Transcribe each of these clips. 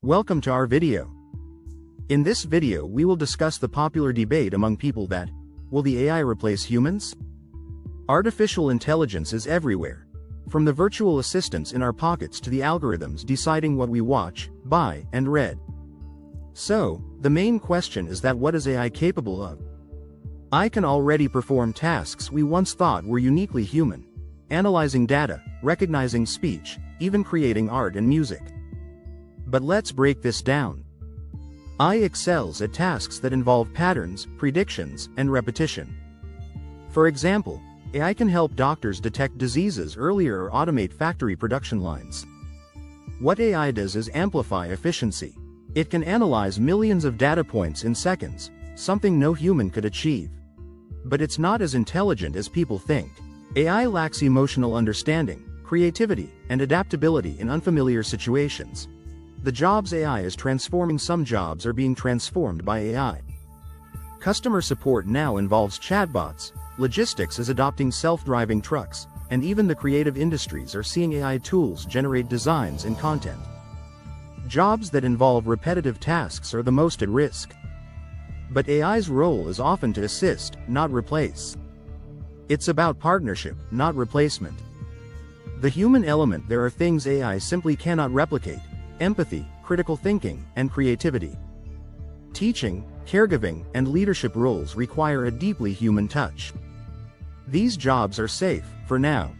Welcome to our video. In this video we will discuss the popular debate among people that, will the AI replace humans? Artificial intelligence is everywhere. From the virtual assistants in our pockets to the algorithms deciding what we watch, buy, and read. So, the main question is that what is AI capable of? AI can already perform tasks we once thought were uniquely human. Analyzing data, recognizing speech, even creating art and music. But let's break this down. AI excels at tasks that involve patterns, predictions, and repetition. For example, AI can help doctors detect diseases earlier or automate factory production lines. What AI does is amplify efficiency. It can analyze millions of data points in seconds, something no human could achieve. But it's not as intelligent as people think. AI lacks emotional understanding, creativity, and adaptability in unfamiliar situations. The jobs AI is transforming, some jobs are being transformed by AI. Customer support now involves chatbots, logistics is adopting self-driving trucks, and even the creative industries are seeing AI tools generate designs and content. Jobs that involve repetitive tasks are the most at risk. But AI's role is often to assist, not replace. It's about partnership, not replacement. The human element: there are things AI simply cannot replicate: empathy, critical thinking, and creativity. Teaching, caregiving, and leadership roles require a deeply human touch. These jobs are safe, for now.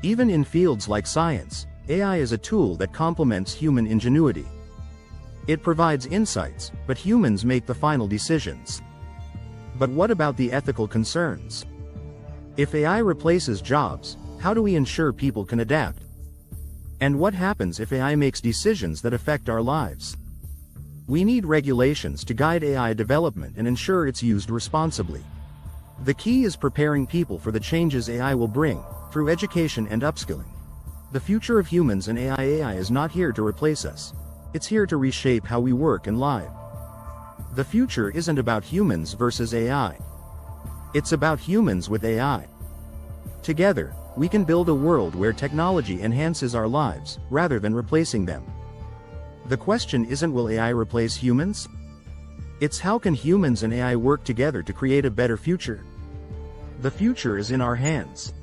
Even in fields like science, AI is a tool that complements human ingenuity. It provides insights, but humans make the final decisions. But what about the ethical concerns? If AI replaces jobs, how do we ensure people can adapt? And what happens if AI makes decisions that affect our lives? We need regulations to guide AI development and ensure it's used responsibly. The key is preparing people for the changes AI will bring, through education and upskilling. The future of humans and AI is not here to replace us. It's here to reshape how we work and live. The future isn't about humans versus AI. It's about humans with AI. Together, we can build a world where technology enhances our lives, rather than replacing them. The question isn't will AI replace humans? It's how can humans and AI work together to create a better future? The future is in our hands.